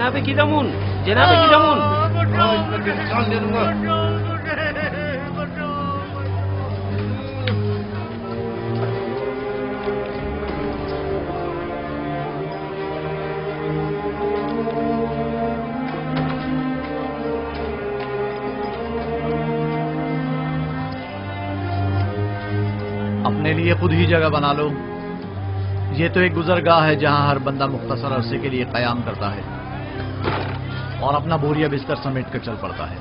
جناب قدمون، جناب قدمون، جان دے دوں گا. اپنے لیے خود ہی جگہ بنا لو. یہ تو ایک گزرگاہ ہے جہاں ہر بندہ مختصر عرصے کے لیے قیام کرتا ہے اور اپنا بوریا بستر سمیٹ کر چل پڑتا ہے.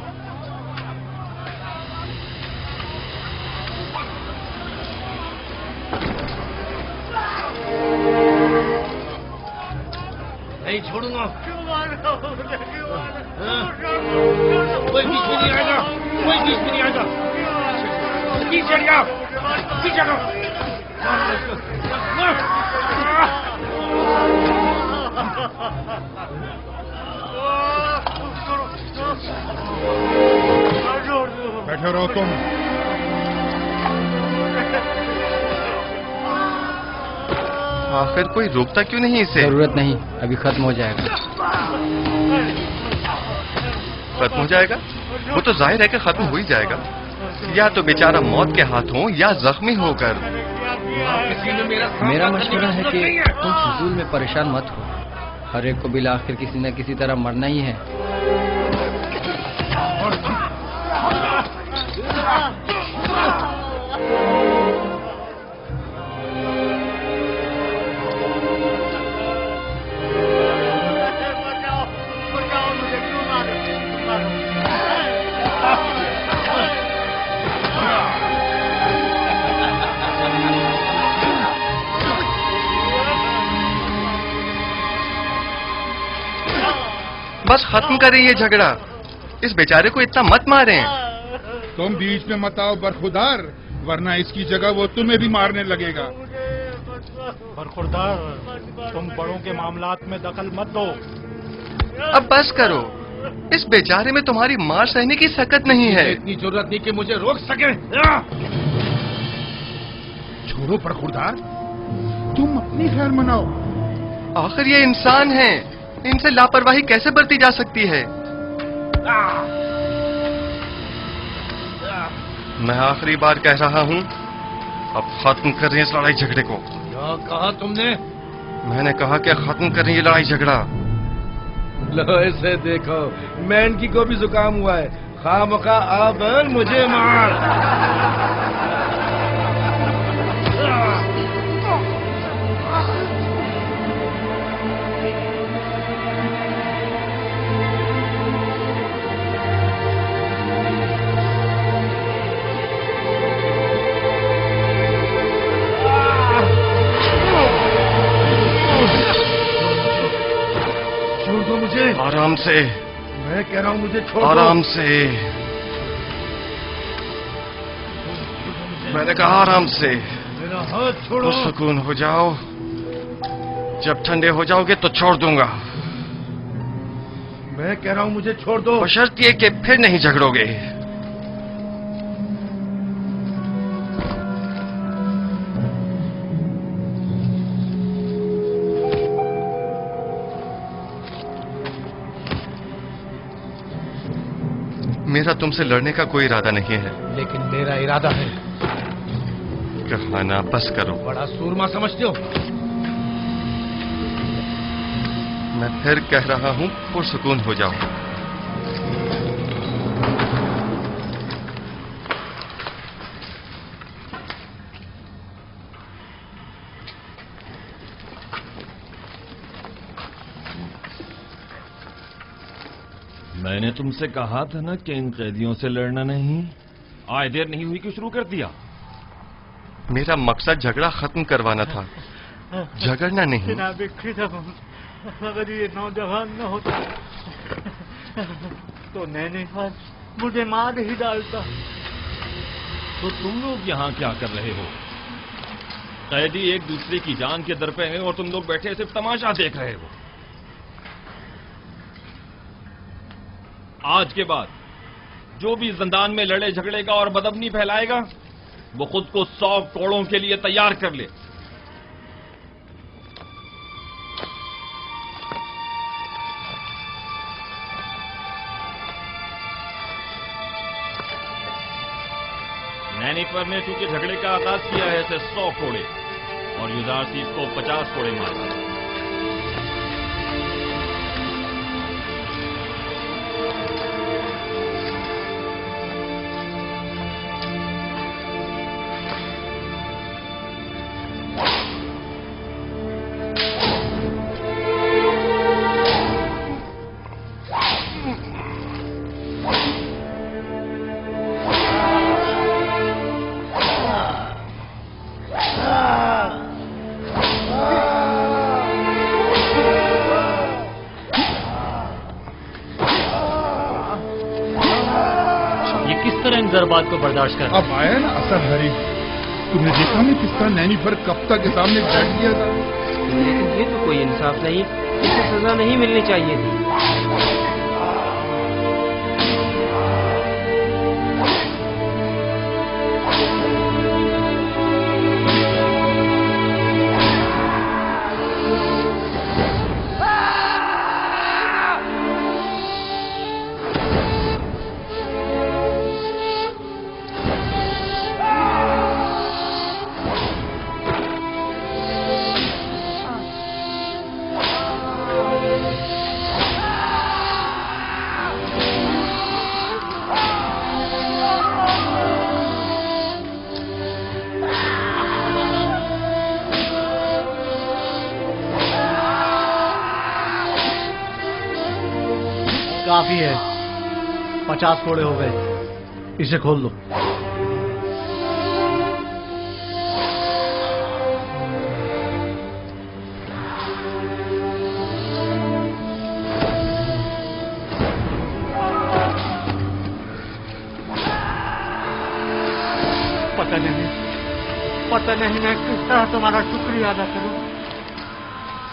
نہیں چھوڑوں گا. کوئی بیچ میں نہیں آئے گا، کوئی بیچ میں نہیں آئے گا. پیچھے ہٹ جاؤ، پیچھے ہٹو. بیٹھے رہو تم. آخر کوئی روکتا کیوں نہیں اسے؟ ضرورت نہیں، ابھی ختم ہو جائے گا. ختم ہو جائے گا؟ وہ تو ظاہر ہے کہ ختم ہو ہی جائے گا. یا تو بیچارہ موت کے ہاتھوں یا زخمی ہو کر. میرا مشورہ ہے کہ تم فضول میں پریشان مت ہو. ہر ایک کو بالآخر کسی نہ کسی طرح مرنا ہی ہے. بس ختم کریں یہ جھگڑا. اس بیچارے کو اتنا مت ماریں. تم بیچ میں مت آؤ برخوردار، ورنہ اس کی جگہ وہ تمہیں بھی مارنے لگے گا. برخوردار، تم بڑوں کے معاملات میں دخل مت دو. اب بس کرو. اس بیچارے میں تمہاری مار سہنے کی سکت نہیں ہے. اتنی ضرورت نہیں کہ مجھے روک سکے. چھوڑو برخوردار، تم اپنی خیر مناؤ. آخر یہ انسان ہیں، ان سے لاپرواہی کیسے برتی جا سکتی ہے؟ میں آخری بار کہہ رہا ہوں، اب ختم کر رہے ہیں اس لڑائی جھگڑے کو. کیا کہا تم نے؟ میں نے کہا کہ ختم کریں یہ لڑائی جھگڑا. لو اسے دیکھو، مین کی کو بھی زکام ہوا ہے. خواہ مخواہ اب مجھے مار. آرام سے. میں کہہ رہا ہوں مجھے چھوڑ دو. آرام سے. میں نے کہا آرام سے. میرا ہاتھ چھوڑو. سکون ہو جاؤ. جب ٹھنڈے ہو جاؤ گے تو چھوڑ دوں گا. میں کہہ رہا ہوں مجھے چھوڑ دو. بشرط یہ کہ پھر نہیں جھگڑو گے. میرا تم سے لڑنے کا کوئی ارادہ نہیں ہے. لیکن میرا ارادہ ہے. کہانا بس کرو. بڑا سورما سمجھتے ہو. میں پھر کہہ رہا ہوں پرسکون ہو جاؤ. میں نے تم سے کہا تھا نا کہ ان قیدیوں سے لڑنا نہیں. آئے دیر نہیں ہوئی کہ شروع کر دیا. میرا مقصد جھگڑا ختم کروانا تھا، جھگڑنا نہیں. جناب قدمون، اگر یہ نوجوان نہ ہوتا تو نینیحال مجھے مار ہی ڈالتا. تو تم لوگ یہاں کیا کر رہے ہو؟ قیدی ایک دوسرے کی جان کے در پہ ہیں اور تم لوگ بیٹھے صرف تماشا دیکھ رہے ہو. آج کے بعد جو بھی زندان میں لڑے جھگڑے گا اور بدامنی پھیلائے گا وہ خود کو 100 کوڑوں کے لیے تیار کر لے. नैनीफर ने चूंकि झगड़े का आगाज किया है इसे 100 कोड़े और युदारसीफ को 50 कोड़े मारे। बात को बर्दाश्त कर। अब आया ना असल हरी, तुमने देखा नहीं किस तरह नैनीफर कप्ता के सामने बैठ गया था। लेकिन ये तो कोई इंसाफ नहीं, इसे सजा नहीं मिलनी चाहिए थी। काफी है, 50 कोड़े हो गए, इसे खोल दो। पता नहीं मैं किस तरह तुम्हारा शुक्रिया अदा करूं।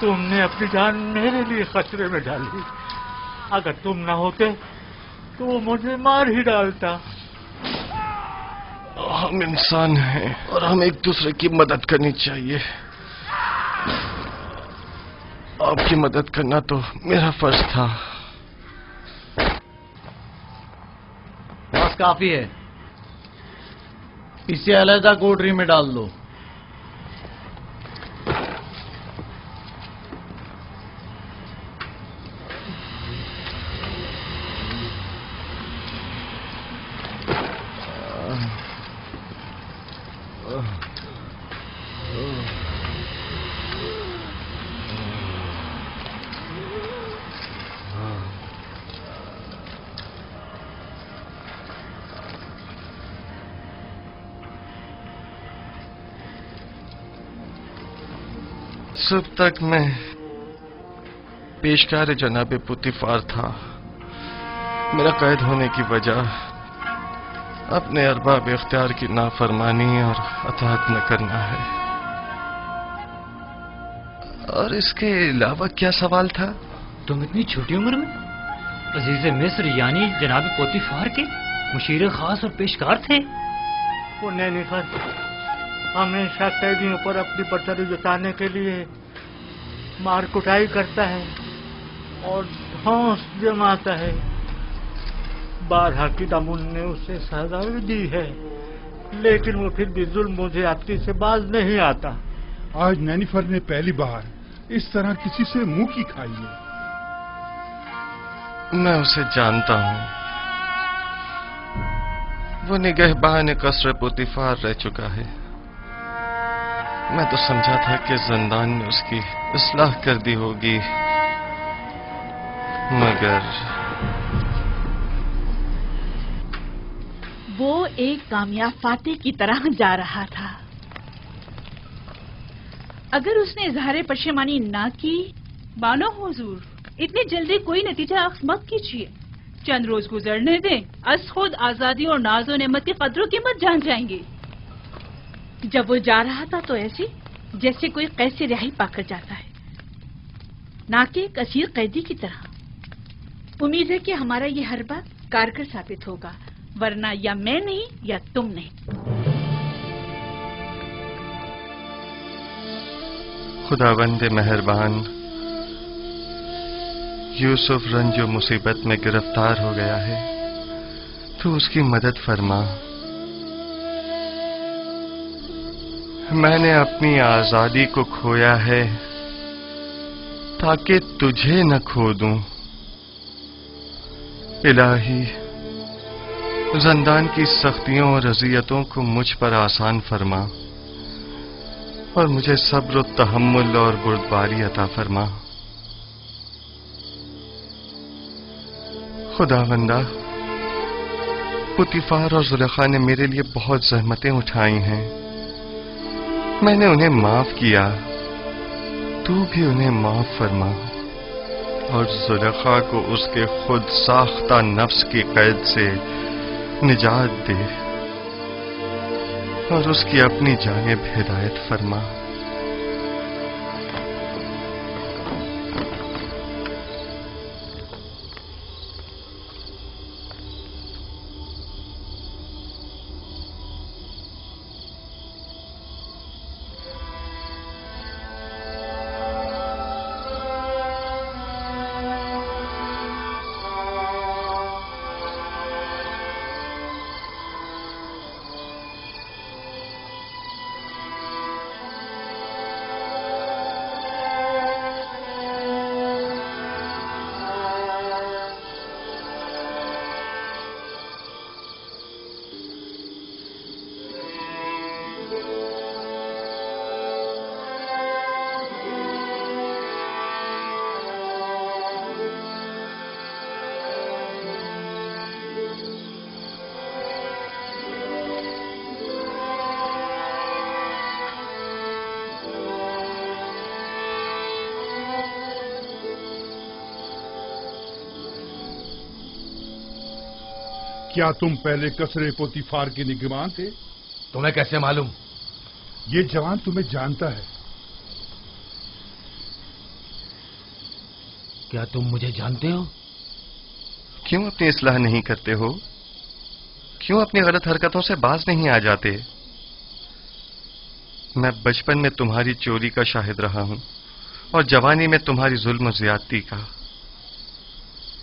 तुमने अपनी जान मेरे लिए खतरे में डाली। अगर तुम न होते तो वो मुझे मार ही डालता। हम इंसान हैं और हमें एक दूसरे की मदद करनी चाहिए। आपकी मदद करना तो मेरा फर्ज था। बस काफी है, इसे अलहदा कोठरी में डाल दो। जब तक मैं पेशकार जनाब पुतिफार था, मेरा कैद होने की वजह अपने अरबाब इख्तियार की नाफरमानी और अताअत न करना है। और इसके अलावा क्या सवाल था? तुम इतनी छोटी उम्र में अजीज मिस्र यानी जनाब पोतीफार के मुशीर खास और पेशकार थे। वो नैनीफर हमेशा कैदियों पर अपनी बर्तरी जताने के लिए मार कुटाई करता है और धौंस जमाता है। बारहा की दामुन ने उसे सजा भी दी है, लेकिन वो फिर भी जुल्म ज्यादती से बाज नहीं आता। आज नैनीफर ने पहली बार इस तरह किसी से मुंह की खाई है। मैं उसे जानता हूं। वो निगहबान कसर पुतिफार रह चुका है। मैं तो समझा था कि जिंदान में उसकी इस्लाह कर दी होगी, मगर वो एक कामयाब फातेह की तरह जा रहा था। अगर उसने इजहार पशेमानी ना की। मानो हुजूर, इतनी जल्दी कोई नतीजा अख्ज़ मत कीजिए। चंद रोज गुजरने दें, अस खुद आजादी और नाज़ो नेमत की कदरों कीमत जान जाएंगे। जब वो जा रहा था तो ऐसे जैसे कोई कैद से रिहाई पाकर जाता है, ना कि एक असीर कैदी की तरह। उम्मीद है कि हमारा ये हर बात कारगर साबित होगा, वरना या मैं नहीं या तुम नहीं। खुदावंद मेहरबान, यूसुफ रंजो मुसीबत में गिरफ्तार हो गया है, तो उसकी मदद फरमा। میں نے اپنی آزادی کو کھویا ہے تاکہ تجھے نہ کھو دوں۔ الہی، زندان کی سختیوں اور اذیتوں کو مجھ پر آسان فرما اور مجھے صبر و تحمل اور بردباری عطا فرما۔ خداوندا، پوتیفار اور زلیخا نے میرے لیے بہت زحمتیں اٹھائی ہیں، میں نے انہیں معاف کیا، تو بھی انہیں معاف فرما اور زلیخا کو اس کے خود ساختہ نفس کی قید سے نجات دے اور اس کی اپنی جانب ہدایت فرما۔ کیا تم پہلے قصر پوتیفار کے نگہبان تھے؟ تمہیں کیسے معلوم؟ یہ جوان تمہیں جانتا ہے۔ کیا تم مجھے جانتے ہو؟ کیوں اپنی اصلاح نہیں کرتے ہو؟ کیوں اپنی غلط حرکتوں سے باز نہیں آ جاتے؟ میں بچپن میں تمہاری چوری کا شاہد رہا ہوں اور جوانی میں تمہاری ظلم و زیادتی کا۔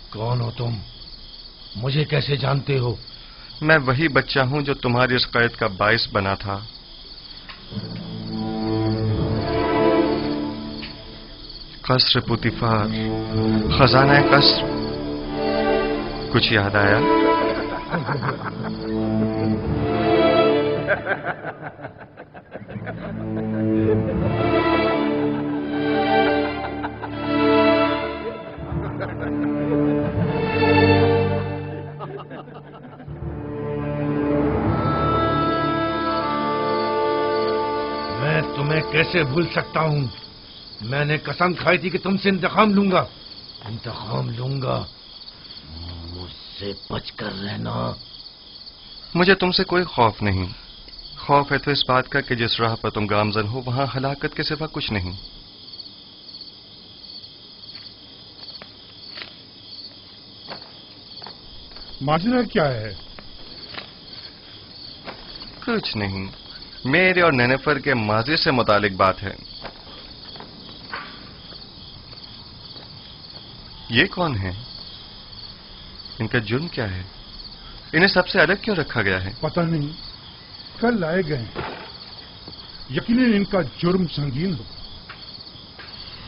کون ہو تم؟ مجھے کیسے جانتے ہو؟ میں وہی بچہ ہوں جو تمہاری اس قید کا باعث بنا تھا۔ قصر پوتیفار، خزانہ قصر، کچھ یاد آیا؟ میں تمہیں کیسے بھول سکتا ہوں؟ میں نے قسم کھائی تھی کہ تم سے انتقام لوں گا، مجھ سے بچ کر رہنا۔ مجھے تم سے کوئی خوف نہیں، خوف ہے تو اس بات کا کہ جس راہ پر تم گامزن ہو وہاں ہلاکت کے سوا کچھ نہیں۔ ماجرا کیا ہے؟ کچھ نہیں، میرے اور نینفر کے ماضی سے متعلق بات ہے۔ یہ کون ہے؟ ان کا جرم کیا ہے؟ انہیں سب سے الگ کیوں رکھا گیا ہے؟ پتہ نہیں، کل لائے گئے ہیں۔ یقیناً ان کا جرم سنگین ہو۔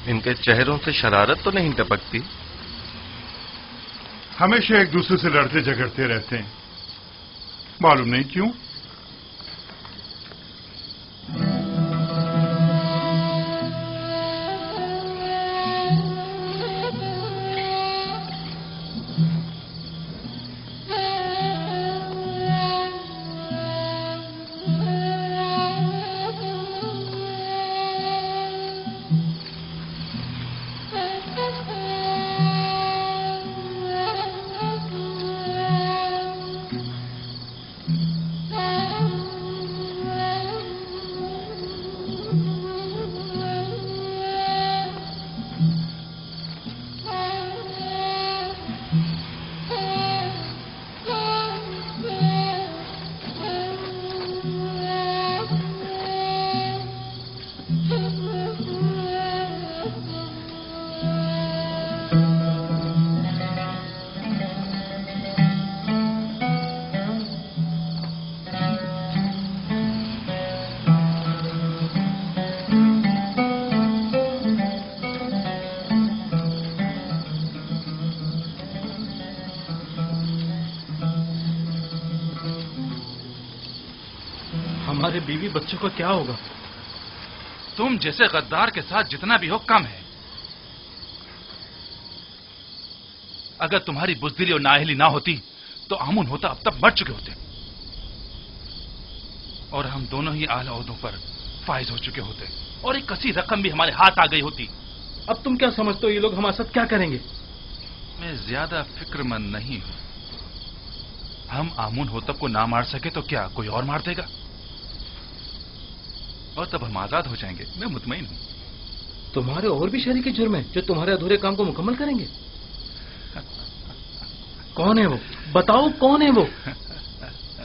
ان کے چہروں سے شرارت تو نہیں ٹپکتی؟ ہمیشہ ایک دوسرے سے لڑتے جھگڑتے رہتے ہیں، معلوم نہیں کیوں۔ हमारे बीवी बच्चों का क्या होगा? तुम जैसे गद्दार के साथ जितना भी हो कम है। अगर तुम्हारी बुज़दिली और नाअहली ना होती तो आमुन होता अब तक मर चुके होते और हम दोनों ही आला ओहदों पर फाइज हो चुके होते और एक कसी रकम भी हमारे हाथ आ गई होती। अब तुम क्या समझते हो ये लोग हमारे साथ क्या करेंगे? मैं ज्यादा फिक्रमंद नहीं हूं। हम आमुन होतब को ना मार सके तो क्या कोई और मार देगा और तब हम आजाद हो जाएंगे। मैं मुतमईन हूं। तुम्हारे और भी शरीके जुर्म हैं जो तुम्हारे अधूरे काम को मुकम्मल करेंगे। कौन है वो? बताओ कौन है वो?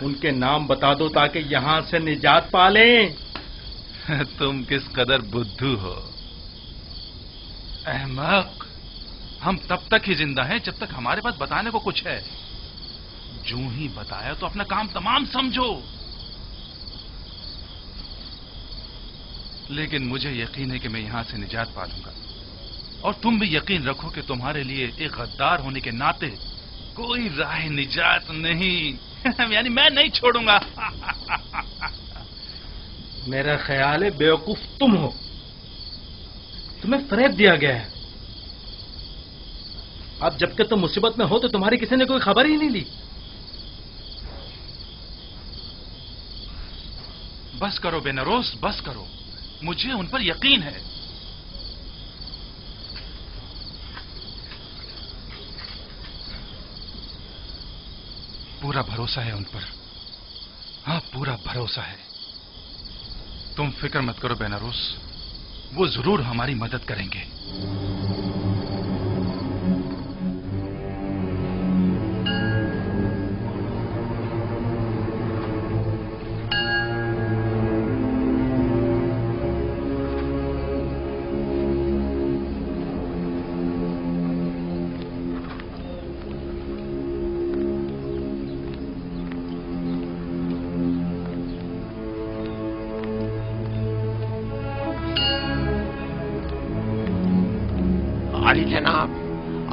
उनके नाम बता दो ताकि यहां से निजात पा लें। तुम किस कदर बुद्धू हो अहमक। हम तब तक ही जिंदा हैं जब तक हमारे पास बताने को कुछ है। जो ही बताया तो अपना काम तमाम समझो। लेकिन मुझे यकीन है कि मैं यहां से निजात पा लूंगा और तुम भी यकीन रखो कि तुम्हारे लिए एक गद्दार होने के नाते कोई राह निजात नहीं। यानी मैं नहीं छोड़ूंगा। मेरा ख्याल है बेवकूफ तुम हो। तुम्हें फरेब दिया गया है। अब जबकि तुम मुसीबत में हो तो तुम्हारी किसी ने कोई खबर ही नहीं ली। बस करो बेनरोस, बस करो। मुझे उन पर यकीन है। पूरा भरोसा है उन पर। हाँ, पूरा भरोसा है। तुम फिक्र मत करो बेनारोस, वो जरूर हमारी मदद करेंगे। आली जनाब,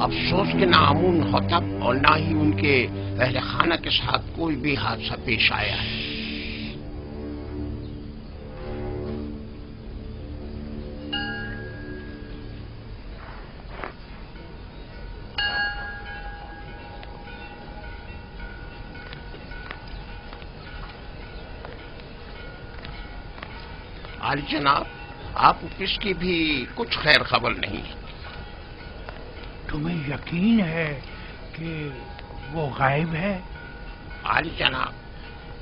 अफसोस के ना आमुन होतब और ना ही उनके अहले खाना के साथ कोई भी हादसा पेश आया है। आली जनाब, आप किसकी भी कुछ खैर खबर नहीं है। तुम्हें यकीन है कि वो गायब है? आली जनाब,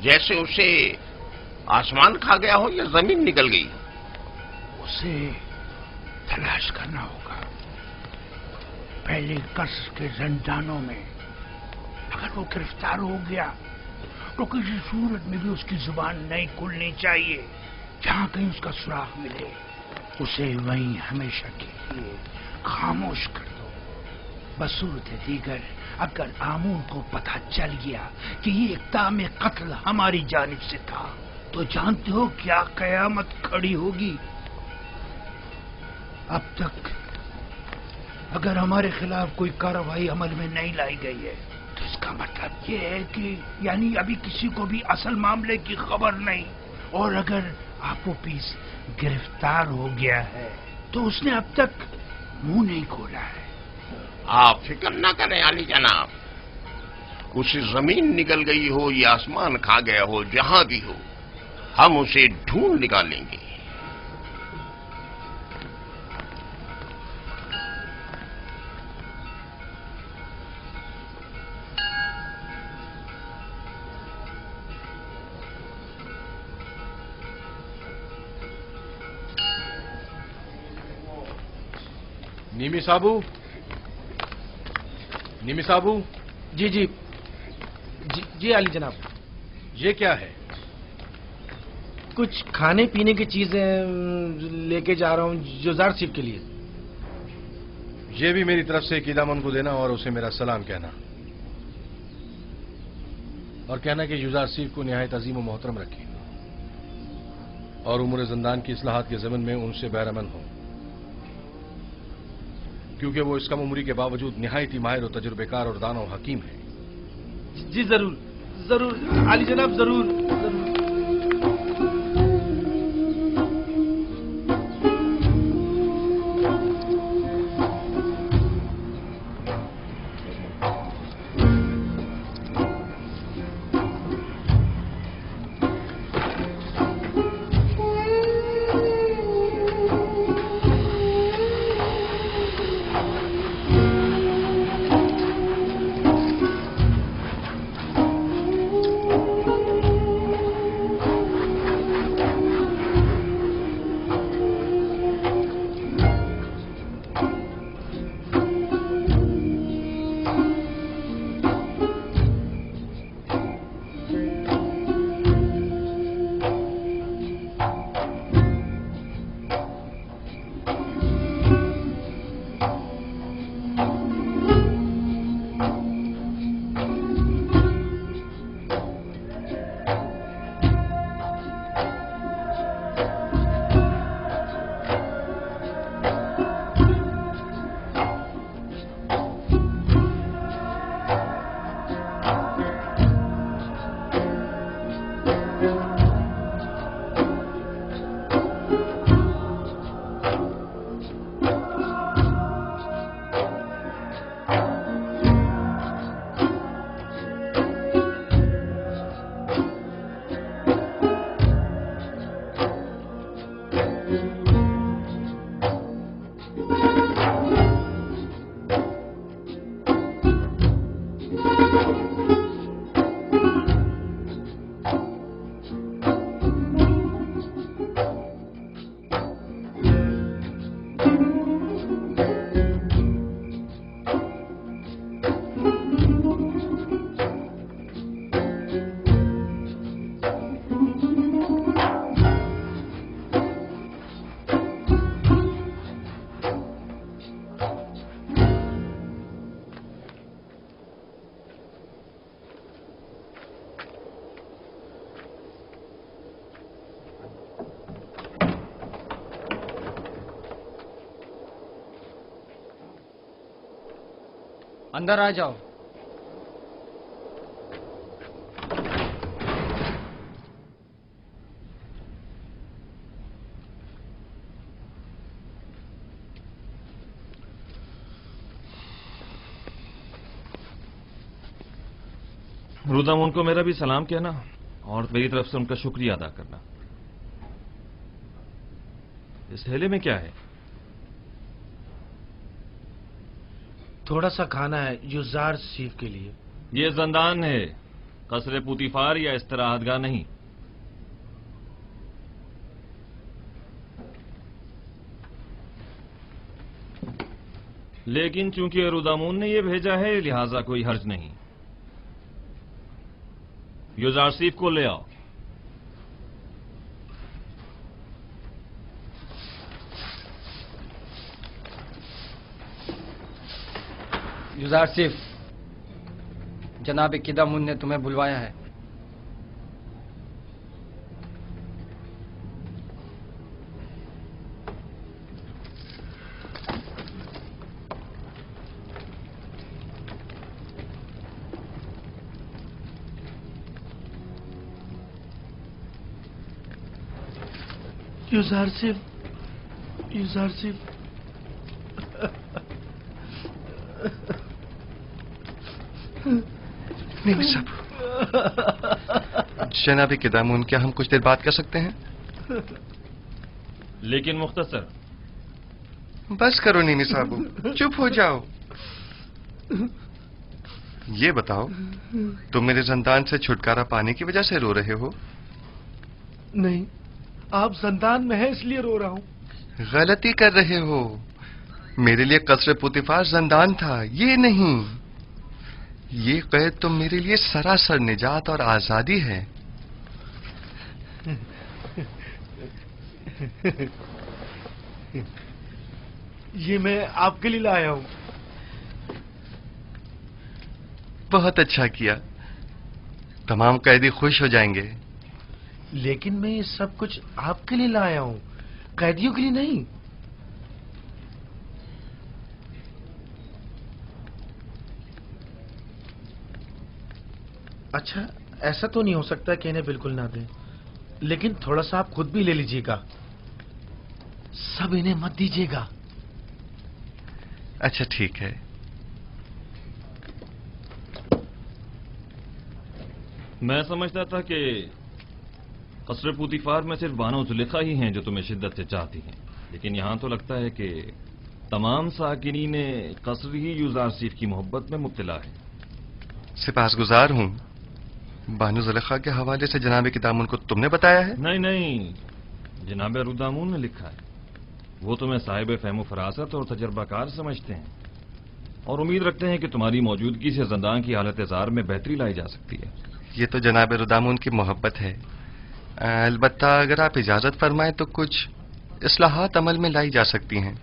जैसे उसे आसमान खा गया हो या जमीन निकल गई। उसे तलाश करना होगा। पहले कसर के जंजानों में अगर वो गिरफ्तार हो गया तो किसी सूरत में भी उसकी जुबान नहीं खुलनी चाहिए। जहां कहीं उसका सुराग मिले उसे वहीं हमेशा के लिए खामोश कर दो। बसूरत दीगर अगर आमून को पता चल गया कि ये इक़दाम कत्ल हमारी जानिब से था तो जानते हो क्या कयामत खड़ी होगी। अब तक अगर हमारे खिलाफ कोई कार्रवाई अमल में नहीं लाई गई है तो इसका मतलब ये है कि यानी अभी किसी को भी असल मामले की खबर नहीं। और अगर आपोपीस गिरफ्तार हो गया है तो उसने अब तक मुंह नहीं खोला है। आप फिक्र ना करें आली जनाब, उसे जमीन निकल गई हो या आसमान खा गया हो, जहां भी हो हम उसे ढूंढ निकालेंगे। निमी साबू, निमी साबू। जी जी जी आली जनाब। ये क्या है? कुछ खाने पीने की चीजें लेके जा रहा हूँ जुजार सिफ के लिए। ये भी मेरी तरफ से कीदामन को देना और उसे मेरा सलाम कहना और कहना कि युजार सिफ को निहायत अजीम और मोहतरम रखे और उम्र जिंदान की इस्लाहात के ज़मन में उनसे बैरमन हो, क्योंकि वो इस कम उम्री के बावजूद निहायत ही माहिर और तजुर्बेकार और दाना और हकीम है। जी जरूर जरूर आली जनाब, जरूर जरूर। अंदर आ जाओ। रुदामून को मेरा भी सलाम कहना और मेरी तरफ से उनका शुक्रिया अदा करना। इस थैले में क्या है? थोड़ा सा खाना है युजार सीफ के लिए। ये जंदान है, कसरे पुतीफार या इस्तराहतगाह नहीं। लेकिन चूंकि रुदामून ने ये भेजा है लिहाजा कोई हर्ज नहीं। युजार सीफ को ले आओ। युजार सिफ, जनाब किदामुन ने तुम्हें बुलवाया है। युजार सिफ, युजार सिफ। नहीं साहब, जनाब किदामुन, क्या हम कुछ देर बात कर सकते हैं? लेकिन मुख्तसर। बस करो नीमी साहब, चुप हो जाओ। ये बताओ, तुम मेरे जंदान से छुटकारा पाने की वजह से रो रहे हो? नहीं, आप जंदान में हैं इसलिए रो रहा हूं। गलती कर रहे हो। मेरे लिए कसरे पुतीफार जंदान था, ये नहीं। ये कैद तो मेरे लिए सरासर निजात और आजादी है। ये मैं आपके लिए लाया हूं। बहुत अच्छा किया, तमाम कैदी खुश हो जाएंगे। लेकिन मैं ये सब कुछ आपके लिए लाया हूं, कैदियों के लिए नहीं। अच्छा, ऐसा तो नहीं हो सकता कि इन्हें बिल्कुल ना दें, लेकिन थोड़ा सा आप खुद भी ले लीजिएगा। सब इन्हें मत दीजिएगा। अच्छा ठीक है। मैं समझता था कि कसरे पुतीफार में सिर्फ बानो जुलेखा ही हैं जो तुम्हें शिद्दत से चाहती हैं, लेकिन यहां तो लगता है कि तमाम साकिनीन कसर ही युजार सीफ की मोहब्बत में मुब्तला है। सिपासगुजार हूं। बानो जुलेखा के हवाले से जनाब किदामुन को तुमने बताया है? नहीं नहीं, जनाब रुदामून ने लिखा है। वो तुम्हें साहिब फहम फरासत और तजर्बाकार समझते हैं और उम्मीद रखते हैं कि तुम्हारी मौजूदगी से जंदान की हालत जार में बेहतरी लाई जा सकती है। ये तो जनाब रुदामून की मोहब्बत है। अलबत्ता अगर आप इजाजत फरमाएं तो कुछ इस्लाहात अमल में लाई जा सकती हैं।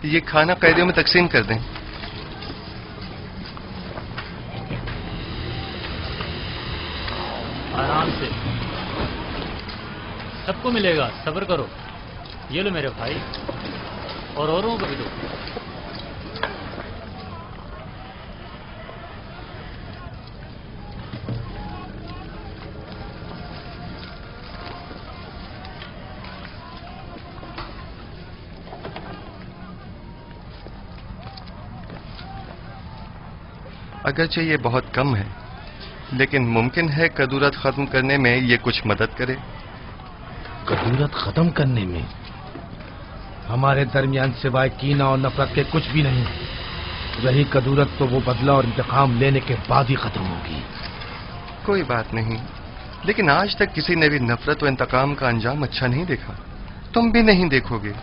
ये खाना कैदियों में तकसीम कर दें। आराम से, सबको मिलेगा, सब्र करो। ये लो मेरे भाई, और औरों को भी दो। अगरचे ये बहुत कम है, लेकिन मुमकिन है कदूरत खत्म करने में ये कुछ मदद करे। कदूरत खत्म करने में हमारे दरमियान सिवाय कीना और नफरत के कुछ भी नहीं। रही कदूरत तो वो बदला और इंतकाम लेने के बाद ही खत्म होगी। कोई बात नहीं, लेकिन आज तक किसी ने भी नफरत व इंतकाम का अंजाम अच्छा नहीं देखा। तुम भी नहीं देखोगे।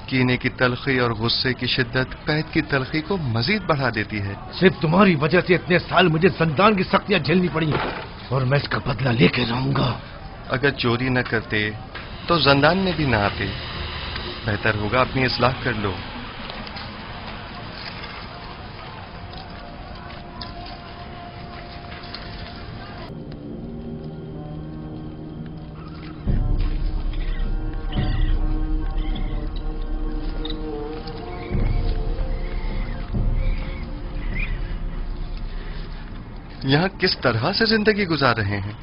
कीने की तलखी और गुस्से की शिद्दत कैद की तलखी को मजीद बढ़ा देती है। सिर्फ तुम्हारी वजह से इतने साल मुझे जंदान की सख्तियां झेलनी पड़ी और मैं इसका बदला लेके रहूंगा। अगर चोरी न करते तो जंदान में भी ना आते। बेहतर होगा अपनी इस्लाह कर लो। यहाँ किस तरह से जिंदगी गुजार रहे हैं?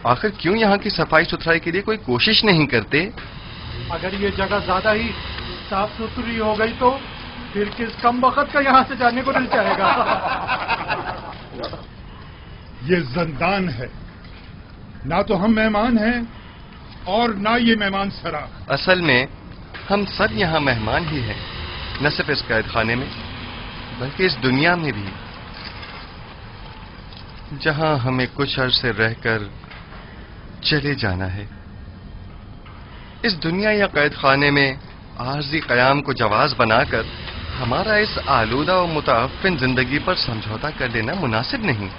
आखिर क्यों यहाँ की सफाई सुथराई के लिए कोई कोशिश नहीं करते? अगर ये जगह ज्यादा ही साफ सुथरी हो गई तो फिर किस कम वक्त का यहाँ से जाने को दिल चाहेगा। ये जिंदान है, ना तो हम मेहमान हैं और ना ये मेहमान सरा। असल में हम सब यहाँ मेहमान ही हैं, न सिर्फ इस कैद खाने में बल्कि इस दुनिया में भी, जहाँ हमें कुछ अरसे रहकर चले जाना है। इस दुनिया या कैद खाने में आर्जी कयाम को जवाज बनाकर हमारा इस आलूदा और मुताफिन जिंदगी पर समझौता कर लेना मुनासिब नहीं।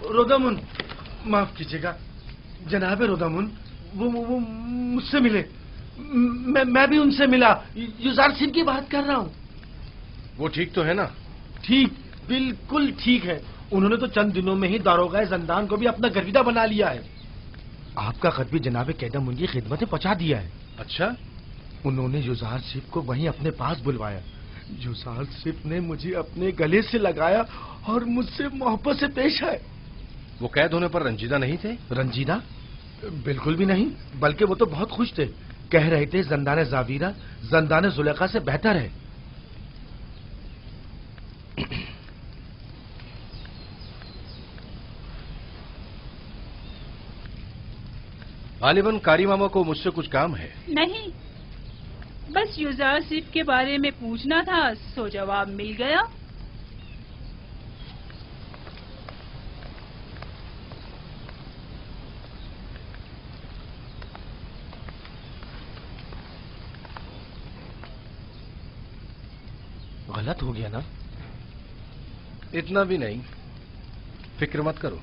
रोदामुन, माफ कीजिएगा जनाब रोदामुन, वो मुझसे मिले। मैं भी उनसे मिला। युजार सिंह की बात कर रहा हूँ। वो ठीक तो है ना? ठीक, बिल्कुल ठीक है। उन्होंने तो चंद दिनों में ही दारोगा जंदान को भी अपना गर्विदा बना लिया है। आपका खत भी जनाब कैदम उनकी खिदमत में पहुंचा दिया है। अच्छा? उन्होंने युजार सिप को वहीं अपने पास बुलवाया। युजार सिप ने मुझे अपने गले से लगाया और मुझसे मोहब्बत से पेश आए। वो कैद होने पर रंजीदा नहीं थे? रंजीदा? बिल्कुल भी नहीं, बल्कि वो तो बहुत खुश थे। कह रहे थे जंदान जावीरा जंदान जुलेखा से बेहतर है। गालिबन कारी मामा को मुझसे कुछ काम है। नहीं, बस युजार सिप के बारे में पूछना था, सो जवाब मिल गया। गलत हो गया ना? इतना भी नहीं, फिक्र मत करो।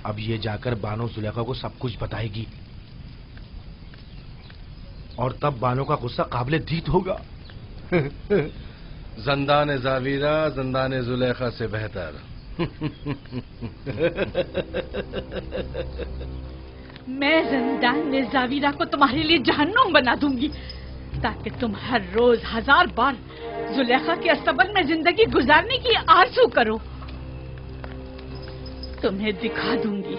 अब ये जाकर बानो जुलेखा को सब कुछ बताएगी और तब बानो का गुस्सा काबिले दीद होगा। जंदान जावीरा जंदान जुलेखा से बेहतर। मैं जंदान जावीरा को तुम्हारे लिए जहन्नुम बना दूंगी, ताकि तुम हर रोज 1000 बार जुलेखा के अस्तबल में जिंदगी गुजारने की आरज़ू करो। तुम्हें दिखा दूंगी,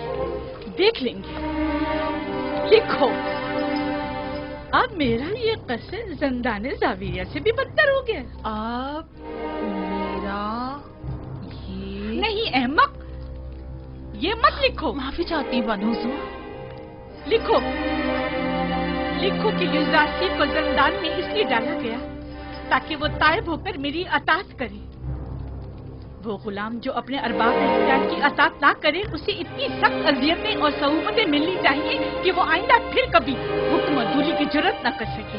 देख लेंगे। लिखो, अब मेरा ये कसर जंदान जावीरा से भी बदतर हो गया। अब मेरा ये नहीं अहमक, ये मत लिखो। माफी चाहती हूँ बानो हुजूर। लिखो, लिखो कि युज़ारसीब को जिंदान में इसलिए डाला गया ताकि वो तायब होकर मेरी अतात करे। वो गुलाम जो अपने अरबाब इख्तियार की अतात ना करे, उसे इतनी सख्त अजियतें और सहूमतें मिलनी चाहिए कि वो आइंदा फिर कभी हुक्म अदूली की जरूरत न कर सके।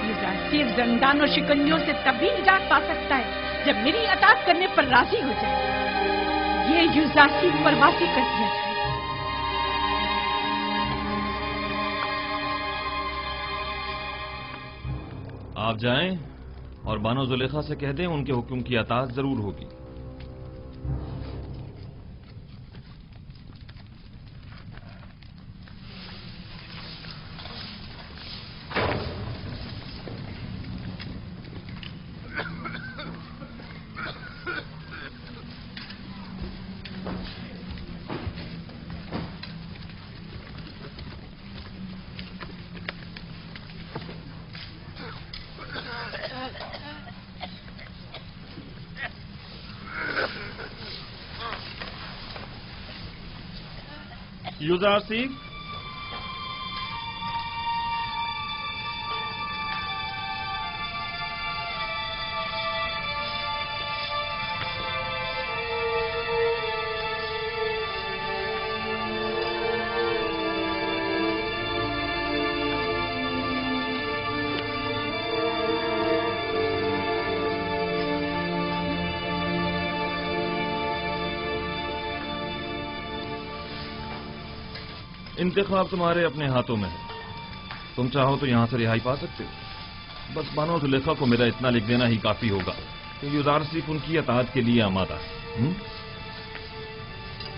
युज़ारसीब जिंदान और शिकंजों से तभी निजात पा सकता है जब मेरी अतात करने पर राजी हो जाए। ये युज़ारसीब पर वासी कर दिया जाए। आप जाएं और बानो जुलेखा से कह दें उनके हुक्म की अताअत जरूर होगी। युज़ारसीब, इंतखाब तुम्हारे अपने हाथों में है। तुम चाहो तो यहां से रिहाई पा सकते हो। बस बानो जुलेखा को मेरा इतना लिख देना ही काफी होगा कि युज़ारसीब उनकी अताअत के लिए आमादा है।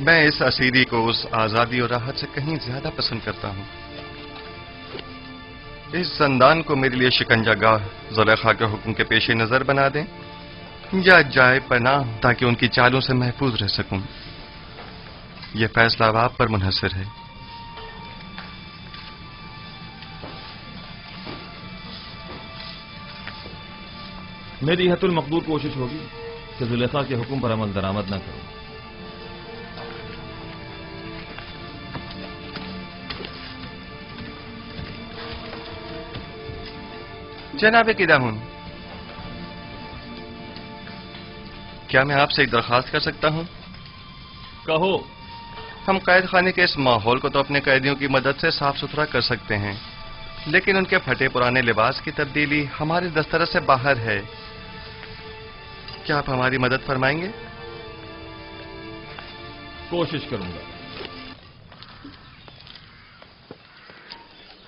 मैं इस असीरी को उस आजादी और राहत से कहीं ज्यादा पसंद करता हूं। इस जिंदान को मेरे लिए शिकंजागाह जुलेखा के हुक्म के पेश नजर बना दें या जाए पनाह ताकि उनकी चालों से महफूज रह सकूं। यह फैसला अब आप पर मुनहसर है। मेरी हतुल मकदूर कोशिश होगी कि जुलेखा के हुक्म पर अमल दरामद न करूं। जनाब किदामुन, क्या मैं आपसे एक दरखास्त कर सकता हूं? कहो। हम कैद खाने के इस माहौल को तो अपने कैदियों की मदद से साफ सुथरा कर सकते हैं, लेकिन उनके फटे पुराने लिबास की तब्दीली हमारे दस्तरस से बाहर है। क्या आप हमारी मदद फरमाएंगे? कोशिश करूंगा।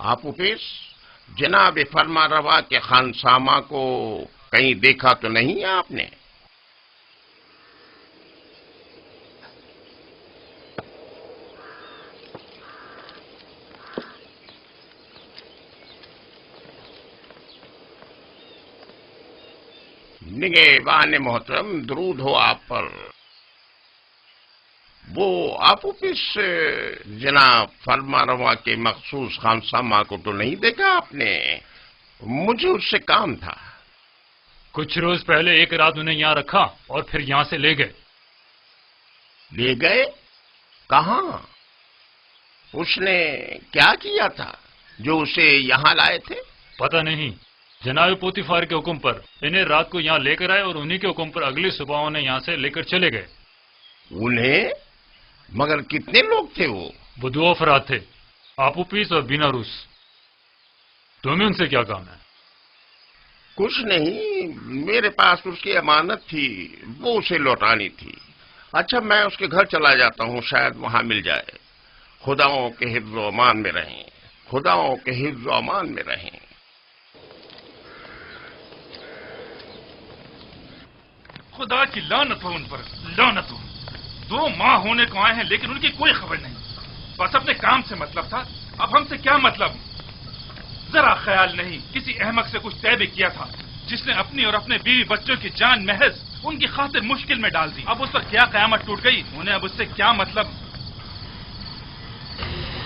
आप उपेश, जनाब फरमा रवा के खानसामा को कहीं देखा तो नहीं है आपने? निगहबान मोहतरम, दरूद हो आप पर। वो आप ऑफिस जनाब फरमा रवा के मखसूस खानसामा को तो नहीं देखा आपने? मुझे उससे काम था। कुछ रोज पहले एक रात उन्हें यहाँ रखा और फिर यहाँ से ले गए। ले गए? कहाँ? उसने क्या किया था जो उसे यहाँ लाए थे? पता नहीं। जनाब पोतीफार के हुक्म पर इन्हें रात को यहाँ लेकर आए और उन्हीं के हुक्म पर अगली सुबह उन्हें यहाँ से लेकर चले गए। उन्हें? मगर कितने लोग थे वो? 2 अफराद थे, आपूपीस और बीनारूस। तुम्हें उनसे क्या काम है? कुछ नहीं, मेरे पास उसकी अमानत थी, वो उसे लौटानी थी। अच्छा, मैं उसके घर चला जाता हूँ, शायद वहां मिल जाए। खुदाओं के हिफ्ज़ व अमान में रहें, खुदाओं के हिफ्ज़ व अमान में रहें। खुदा की लानत हो उन पर, लानत हो। 2 माह होने को आए हैं लेकिन उनकी कोई खबर नहीं। बस अपने काम से मतलब था, अब हमसे क्या मतलब? जरा ख्याल नहीं, किसी अहमक से कुछ तय भी किया था जिसने अपनी और अपने बीवी बच्चों की जान महज उनकी खातिर मुश्किल में डाल दी। अब उस पर क्या कयामत टूट गई, उन्हें अब उससे क्या मतलब?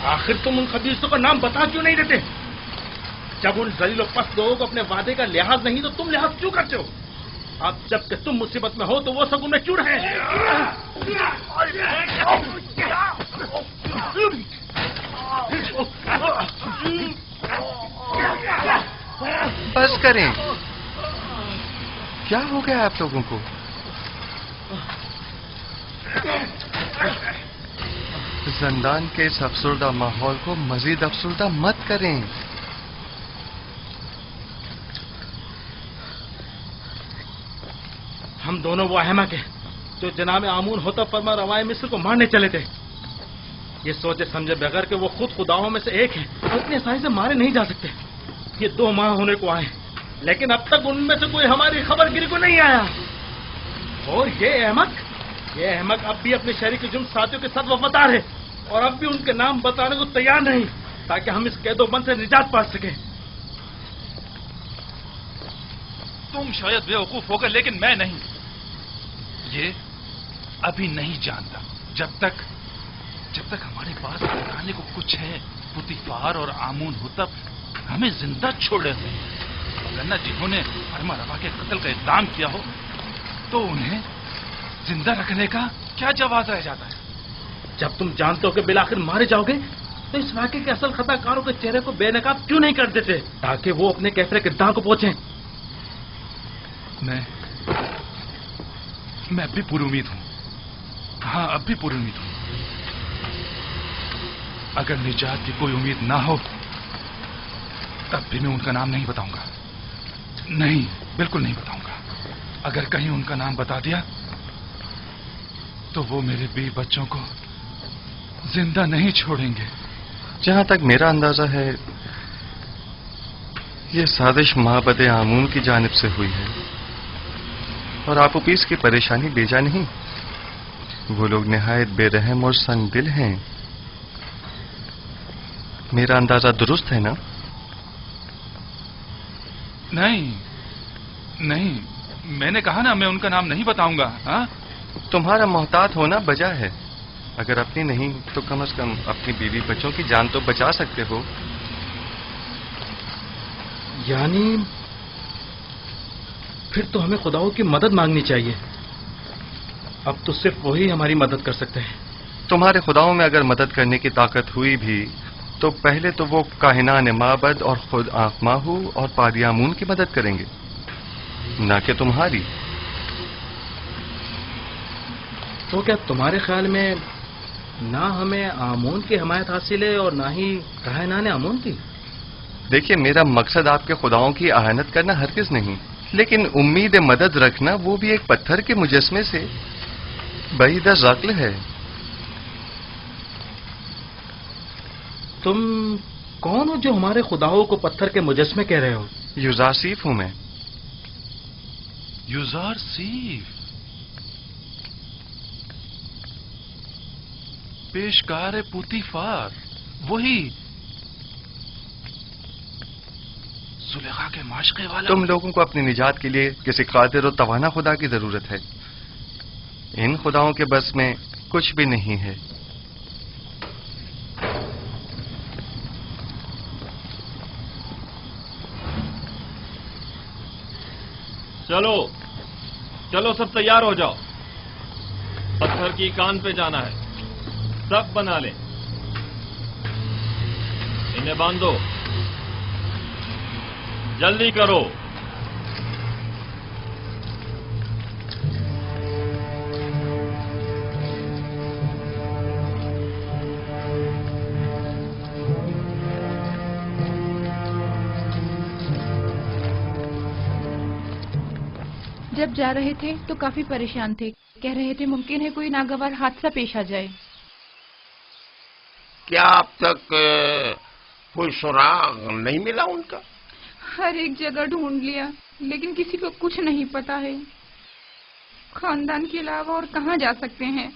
आखिर तुम उन खबीसों का नाम बता क्यों नहीं देते? जब उन जलील और पस्त लोगों को अपने वादे का लिहाज नहीं तो तुम लिहाज क्यों करते हो? अब जबकि तुम मुसीबत में हो तो वो सब उनमें क्यों रहे? बस करें। क्या हो गया आप लोगों को? जिंदान के इस अफसरदा माहौल को मजीद अफसरदा मत करें। हम दोनों वो अहमक हैं जो जनाब आमून होता फरमा रवाए मिस्र को मारने चले थे। ये सोचे समझे बगैर कि वो खुद खुदाओं में से एक है और इतनी आसानी से मारे नहीं जा सकते। ये 2 माह होने को आए, लेकिन अब तक उनमें से कोई हमारी खबरगिरी को नहीं आया। और ये अहमक अब भी अपने शरीक जुर्म साथियों के साथ वफादार है और अब भी उनके नाम बताने को तैयार नहीं, ताकि हम इस कैदोबंद से निजात पा सकें। तुम शायद बेवकूफ होगा, लेकिन मैं नहीं। ये अभी नहीं जानता। जब तक हमारे पास बताने को कुछ है, पुतीफार और आमून हुतब हमें जिंदा छोड़े हुए, वरना जिन्होंने फरमा रवा के कत्ल का इक़दाम किया हो तो उन्हें जिंदा रखने का क्या जवाब रह जाता है। जब तुम जानते हो कि बिलाखिर मारे जाओगे तो इस वाक़े के असल खताकारों के चेहरे को बेनकाब क्यों नहीं कर देते, ताकि वो अपने कैफरे किरदार को पहुंचे। मैं अब भी पूरी उम्मीद हूं। हाँ, अब भी पूरी उम्मीद हूं। अगर निजात की कोई उम्मीद ना हो तब भी मैं उनका नाम नहीं बताऊंगा। नहीं, बिल्कुल नहीं बताऊंगा। अगर कहीं उनका नाम बता दिया तो वो मेरे 20 बच्चों को जिंदा नहीं छोड़ेंगे। जहां तक मेरा अंदाजा है, ये साजिश माबद आमून की जानिब से हुई है और आपूपीस की परेशानी बेजा नहीं। वो लोग निहायत बेरहम और संगदिल हैं। मेरा अंदाजा दुरुस्त है ना? नहीं, मैंने कहा ना मैं उनका नाम नहीं बताऊंगा। हाँ, तुम्हारा मोहतात होना बजा है। अगर अपनी नहीं तो कम से कम अपनी बीवी बच्चों की जान तो बचा सकते हो। यानी फिर तो हमें खुदाओं की मदद मांगनी चाहिए। अब तो सिर्फ वही हमारी मदद कर सकते हैं। तुम्हारे खुदाओं में अगर मदद करने की ताकत हुई भी तो पहले तो वो काहिनान माबद और खुद आखमाहू और पादियामून की मदद करेंगे, ना कि तुम्हारी। तो क्या तुम्हारे ख्याल में ना हमें आमून की हमायत हासिल है और ना ही काहिनान आमून की? देखिए, मेरा मकसद आपके खुदाओं की आहानत करना हरगिज नहीं, लेकिन उम्मीद मदद रखना वो भी एक पत्थर के मुजस्मे से बईद अक़्ल है। तुम कौन हो जो हमारे खुदाओं को पत्थर के मुजस्मे कह रहे हो? युज़ारसीफ हूं मैं। युज़ारसीफ, पेशकार पुतीफार, वही सुलेखा के माशक़े वाला। तुम लोगों को अपनी निजात के लिए किसी कादिर और तवाना खुदा की जरूरत है। इन खुदाओं के बस में कुछ भी नहीं है। चलो सब तैयार हो जाओ। पत्थर की कान पे जाना है। सब बना लें। इन्हें बांधो, जल्दी करो। जब जा रहे थे तो काफी परेशान थे। कह रहे थे मुमकिन है कोई नागवार हादसा पेश आ जाए। क्या अब तक कोई सुराग नहीं मिला उनका? हर एक जगह ढूंढ लिया, लेकिन किसी को कुछ नहीं पता है। खानदान के अलावा और कहाँ जा सकते हैं?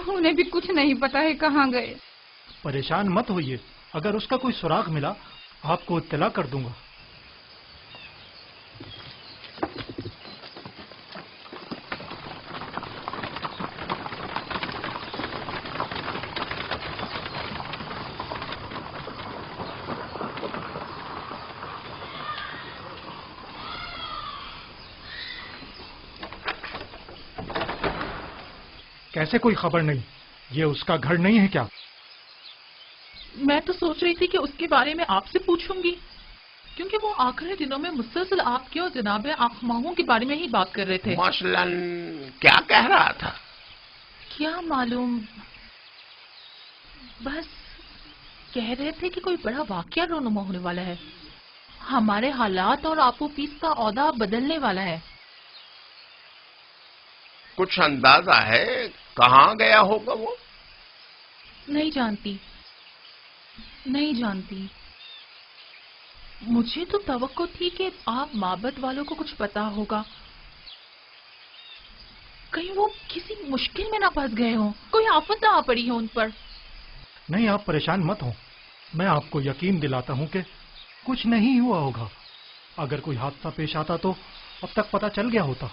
उन्हें भी कुछ नहीं पता है कहाँ गए। परेशान मत होइए, अगर उसका कोई सुराग मिला आपको इत्तला कर दूंगा। कैसे कोई खबर नहीं? ये उसका घर नहीं है क्या? मैं तो सोच रही थी कि उसके बारे में आपसे पूछूंगी। क्योंकि वो आखिरी दिनों में मुसलसल आपके और जनाब आखमाहों के बारे में ही बात कर रहे थे। मसलन क्या कह रहा था? क्या मालूम, बस कह रहे थे कि कोई बड़ा वाकया रोनुमा होने वाला है, हमारे हालात और आपो पीस का औदा बदलने वाला है। कुछ अंदाजा है कहाँ गया होगा वो? नहीं जानती, नहीं जानती। मुझे तो तवक्को थी कि आप माबद वालों को कुछ पता होगा, कहीं वो किसी मुश्किल में ना फंस गए हो, कोई आफत ना आ पड़ी हो उन पर। नहीं, आप परेशान मत हो, मैं आपको यकीन दिलाता हूं कि कुछ नहीं हुआ होगा। अगर कोई हादसा पेश आता तो अब तक पता चल गया होता।